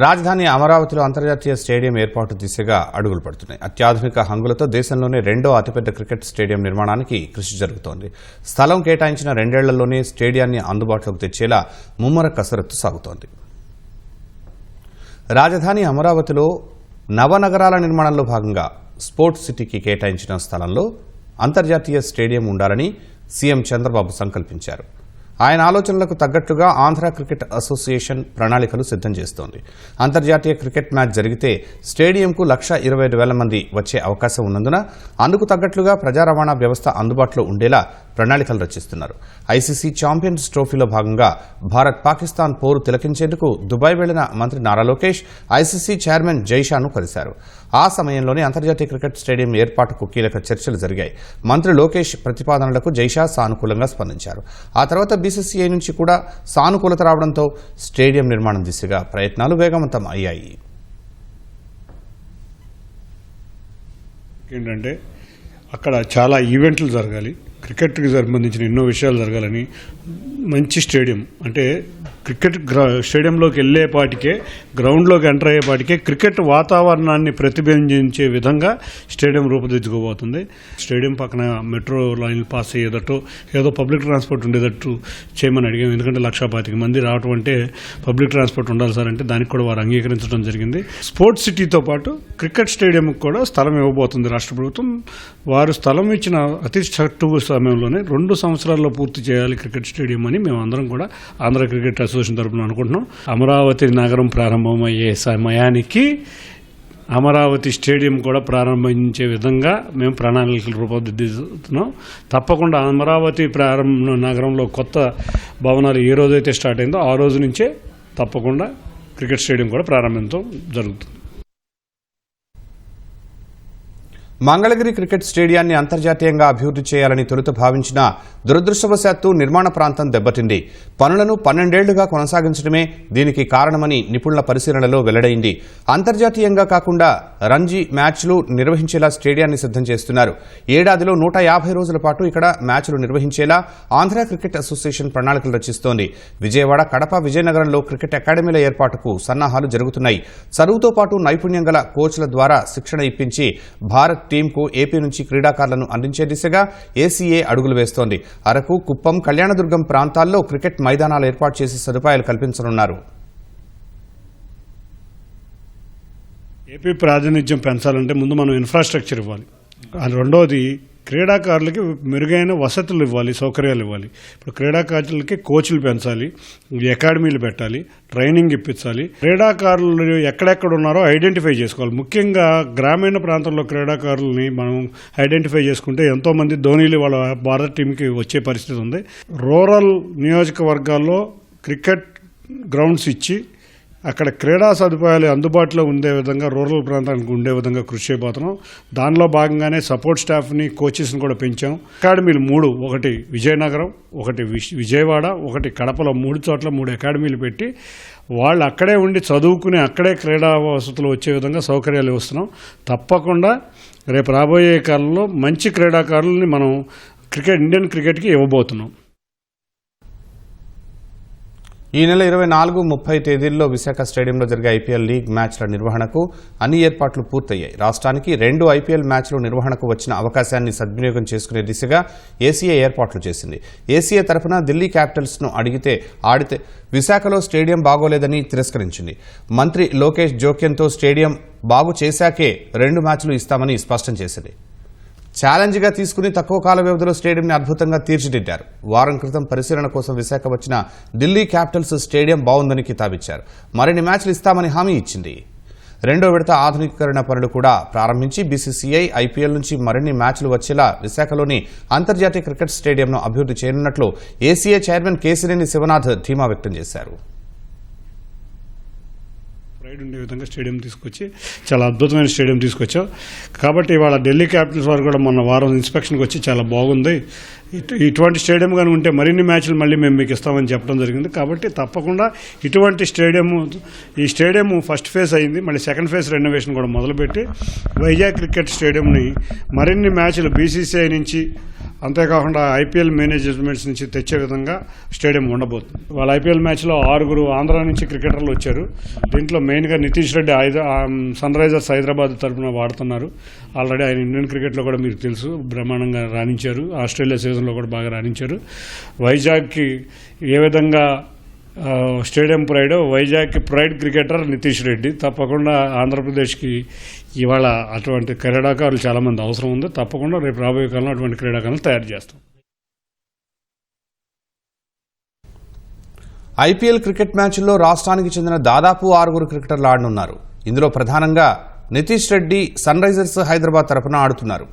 రాజధాని అమరావతిలో అంతర్జాతీయ స్టేడియం ఏర్పాటు దిశగా అడుగులు పడుతున్నాయి. అత్యాధునిక హంగులతో దేశంలోనే రెండో అతిపెద్ద క్రికెట్ స్టేడియం నిర్మాణానికి కృషి జరుగుతోంది. స్థలం కేటాయించిన 2 ఏళ్లలోనే స్టేడియాన్ని అందుబాటులోకి తెచ్చేలా ముమ్మర కసరత్తు సాగుతోంది. రాజధాని అమరావతిలో నవనగరాల నిర్మాణంలో భాగంగా స్పోర్ట్స్ సిటీకి కేటాయించిన స్థలంలో అంతర్జాతీయ స్టేడియం ఉండాలని సీఎం చంద్రబాబు సంకల్పించారు. ఆయన ఆలోచనలకు తగ్గట్టుగా ఆంధ్ర క్రికెట్ అసోసియేషన్ ప్రణాళికలు సిద్ధం చేస్తోంది. అంతర్జాతీయ క్రికెట్ మ్యాచ్ జరిగితే స్టేడియంకు 1,25,000 మంది వచ్చే అవకాశం ఉన్నందున అందుకు తగ్గట్లుగా ప్రజా రవాణా వ్యవస్థ అందుబాటులో ఉండేలా ప్రణాళికలు రచిస్తున్నారు. ఐసీసీ ఛాంపియన్స్ ట్రోఫీలో భాగంగా భారత్ పాకిస్తాన్ పోరు తిలకించేందుకు దుబాయ్ వెళ్లిన మంత్రి నారా లోకేష్ ఐసీసీ చైర్మన్ జైషాను కలిశారు. ఆ సమయంలోనే అంతర్జాతీయ క్రికెట్ స్టేడియం ఏర్పాటుకు కీలక చర్చలు జరిగాయి. మంత్రి లోకేష్ ప్రతిపాదనలకు జైషా సానుకూలంగా స్పందించారు. ఆ తర్వాత బీసీసీఐ నుంచి కూడా సానుకూలత రావడంతో స్టేడియం నిర్మాణం దిశగా ప్రయత్నాలు వేగవంతం అయ్యాయి. ఏంటంటే అక్కడ చాలా ఈవెంట్లు జరగాలి, క్రికెట్కి సంబంధించిన ఎన్నో విషయాలు జరగాలని మంచి స్టేడియం అంటే క్రికెట్ స్టేడియంలోకి వెళ్ళేపాటికే గ్రౌండ్లోకి ఎంటర్ అయ్యేపాటికే క్రికెట్ వాతావరణాన్ని ప్రతిబింబించే విధంగా స్టేడియం రూపుదిద్దుకోబోతుంది. స్టేడియం పక్కన మెట్రో లైన్లు పాస్ అయ్యేటట్టు ఏదో పబ్లిక్ ట్రాన్స్పోర్ట్ ఉండేటట్టు చేయమని అడిగాం. ఎందుకంటే 1,25,000 మంది రావడం అంటే పబ్లిక్ ట్రాన్స్పోర్ట్ ఉండాలి సార్ అంటే దానికి కూడా వారు అంగీకరించడం జరిగింది. స్పోర్ట్స్ సిటీతో పాటు క్రికెట్ స్టేడియంకి కూడా స్థలం ఇవ్వబోతుంది రాష్ట్ర ప్రభుత్వం. వారు స్థలం ఇచ్చిన అతి తక్కువ సమయంలోనే 2 సంవత్సరాల్లో పూర్తి చేయాలి క్రికెట్ స్టేడియం అని మేము అందరం కూడా ఆంధ్ర క్రికెట్ అసోసియేషన్ తరఫున అనుకుంటున్నాం. అమరావతి నగరం ప్రారంభమయ్యే సమయానికి అమరావతి స్టేడియం కూడా ప్రారంభించే విధంగా మేము ప్రణాళికలు రూపొందిస్తున్నాం. తప్పకుండా అమరావతి నగరంలో కొత్త భవనాలు ఏ రోజైతే స్టార్ట్ అయిందో ఆ రోజు నుంచే తప్పకుండా క్రికెట్ స్టేడియం కూడా ప్రారంభించడం జరుగుతుంది. మంగళగిరి క్రికెట్ స్టేడియాన్ని అంతర్జాతీయంగా అభివృద్ధి చేయాలని తొలుత భావించిన దురదృష్టవశాత్తు నిర్మాణ ప్రాంతం దెబ్బతింది. పనులను 12 ఏళ్లుగా కొనసాగించడమే దీనికి కారణమని నిపుణుల పరిశీలనలో వెల్లడైంది. అంతర్జాతీయంగా కాకుండా రంజీ మ్యాచ్లు నిర్వహించేలా స్టేడియాన్ని సిద్ధం చేస్తున్నారు. ఏడాదిలో 150 రోజుల పాటు ఇక్కడ మ్యాచ్లు నిర్వహించేలా ఆంధ్ర క్రికెట్ అసోసియేషన్ ప్రణాళికలు రచిస్తోంది. విజయవాడ, కడప, విజయనగరంలో క్రికెట్ అకాడమీల ఏర్పాటుకు సన్నాహాలు జరుగుతున్నాయి. చదువుతో పాటు నైపుణ్యం గల కోచ్ల ద్వారా శిక్షణ ఇప్పించి భారత్ టీంకు ఏపీ నుంచి క్రీడాకారులను అందించే దిశగా ఏసీఏ అడుగులు వేస్తోంది. అరకు, కుప్పం, కళ్యాణదుర్గం ప్రాంతాల్లో క్రికెట్ మైదానాలు ఏర్పాటు చేసి సదుపాయాలు కల్పించనున్నారు. ఏపీ ప్రాతినిధ్యం పెంచాలంటే ముందు మనం ఇన్ఫ్రాస్ట్రక్చర్ ఇవ్వాలి. రెండోది క్రీడాకారులకి మెరుగైన వసతులు ఇవ్వాలి, సౌకర్యాలు ఇవ్వాలి. ఇప్పుడు క్రీడాకారులకి కోచ్లు పెంచాలి, అకాడమీలు పెట్టాలి, ట్రైనింగ్ ఇప్పించాలి. క్రీడాకారులు ఎక్కడెక్కడ ఉన్నారో ఐడెంటిఫై చేసుకోవాలి. ముఖ్యంగా గ్రామీణ ప్రాంతంలో క్రీడాకారులని మనం ఐడెంటిఫై చేసుకుంటే ఎంతోమంది ధోనీలు వాళ్ళ భారత టీంకి వచ్చే పరిస్థితి ఉంది. రూరల్ నియోజకవర్గాల్లో క్రికెట్ గ్రౌండ్స్ ఇచ్చి అక్కడ క్రీడా సదుపాయాలు అందుబాటులో ఉండే విధంగా రూరల్ ప్రాంతానికి ఉండే విధంగా కృషి చేయబోతున్నాం. దానిలో భాగంగానే సపోర్ట్ స్టాఫ్ని, కోచెస్ని కూడా పెంచాం. అకాడమీలు 3, ఒకటి విజయనగరం, ఒకటి విజయవాడ, ఒకటి కడపలో 3 చోట్ల 3 అకాడమీలు పెట్టి వాళ్ళు అక్కడే ఉండి చదువుకుని అక్కడే క్రీడా వసతులు వచ్చే విధంగా సౌకర్యాలు ఇస్తున్నాం. తప్పకుండా రేపు రాబోయే కాలంలో మంచి క్రీడాకారులని మనం ఇండియన్ క్రికెట్కి ఇవ్వబోతున్నాం. ఈ నెల 24, 30 తేదీల్లో విశాఖ స్టేడియంలో జరిగే ఐపీఎల్ లీగ్ మ్యాచ్ల నిర్వహణకు అన్ని ఏర్పాట్లు పూర్తయ్యాయి. రాష్ట్రానికి 2 ఐపీఎల్ మ్యాచ్లు నిర్వహణకు వచ్చిన అవకాశాన్ని సద్వినియోగం చేసుకునే దిశగా ఏసీఏ ఏర్పాట్లు చేసింది. ఏసీఏ తరఫున ఢిల్లీ క్యాపిటల్స్ను ఆడితే విశాఖలో స్టేడియం బాగోలేదని తిరస్కరించింది. మంత్రి లోకేష్ జోక్యంతో స్టేడియం బాగు చేశాకే 2 మ్యాచ్లు ఇస్తామని స్పష్టం చేసింది. ఛాలెంజ్గా తీసుకుని తక్కువ కాల వ్యవధిలో స్టేడియంని అద్భుతంగా తీర్చిదిద్దారు. వారం క్రితం పరిశీలన కోసం విశాఖ వచ్చిన ఢిల్లీ క్యాపిటల్స్ స్టేడియం బాగుందని కితాబిచ్చారు. మరిన్ని మ్యాచ్లు ఇస్తామని హామీ ఇచ్చింది. 2వ విడత ఆధునీకరణ పనులు కూడా ప్రారంభించి బీసీసీఐ ఐపీఎల్ నుంచి మరిన్ని మ్యాచ్లు వచ్చేలా విశాఖలోని అంతర్జాతీయ క్రికెట్ స్టేడియంను అభివృద్ధి చేయనున్నట్లు ఏసీఏ చైర్మన్ కేశినేని శివనాథ్ ధీమా వ్యక్తం చేశారు. ప్రైడ్ ఉండే విధంగా స్టేడియం తీసుకొచ్చి చాలా అద్భుతమైన స్టేడియం తీసుకొచ్చాం. కాబట్టి ఇవాళ ఢిల్లీ క్యాపిటల్స్ వారు కూడా మొన్న వారం ఇన్స్పెక్షన్కి వచ్చి చాలా బాగుంది, ఇటువంటి స్టేడియం కానీ ఉంటే మరిన్ని మ్యాచ్లు మళ్ళీ మేము మీకు ఇస్తామని చెప్పడం జరిగింది. కాబట్టి తప్పకుండా ఇటువంటి ఈ స్టేడియం ఫస్ట్ ఫేజ్ అయింది, మళ్ళీ సెకండ్ ఫేజ్ రెనోవేషన్ కూడా మొదలుపెట్టి వైజాగ్ క్రికెట్ స్టేడియంని మరిన్ని మ్యాచ్లు బీసీసీఐ నుంచి అంతేకాకుండా ఐపీఎల్ మేనేజ్మెంట్స్ నుంచి తెచ్చే విధంగా స్టేడియం ఉండబోతుంది. వాళ్ళ ఐపీఎల్ మ్యాచ్లో 6 ఆంధ్ర నుంచి క్రికెటర్లు వచ్చారు. దీంట్లో మెయిన్గా నితీష్ రెడ్డి సన్ రైజర్స్ హైదరాబాద్ తరఫున వాడుతున్నారు. ఆల్రెడీ ఆయన ఇండియన్ క్రికెట్లో కూడా మీకు తెలుసు బ్రహ్మాండంగా రాణించారు. ఆస్ట్రేలియా సీజన్లో కూడా బాగా రాణించారు. వైజాగ్కి ఏ విధంగా స్టేడియం ప్రైడ్, వైజాగ్కి ప్రైడ్ క్రికెటర్ నితీష్ రెడ్డి. తప్పకుండా ఆంధ్రప్రదేశ్కి ఇవాళ అటువంటి క్రీడాకారులు చాలామంది అవసరం ఉంది. తప్పకుండా రేపు రాబోయే కాలంలో అటువంటి క్రీడాకారులు తయారు చేస్తాం. ఐపీఎల్ క్రికెట్ మ్యాచ్ల్లో రాష్ట్రానికి చెందిన దాదాపు 6 క్రికెటర్లు ఆడనున్నారు. ఇందులో ప్రధానంగా నితీష్ రెడ్డి సన్ రైజర్స్ హైదరాబాద్ తరఫున ఆడుతున్నారు.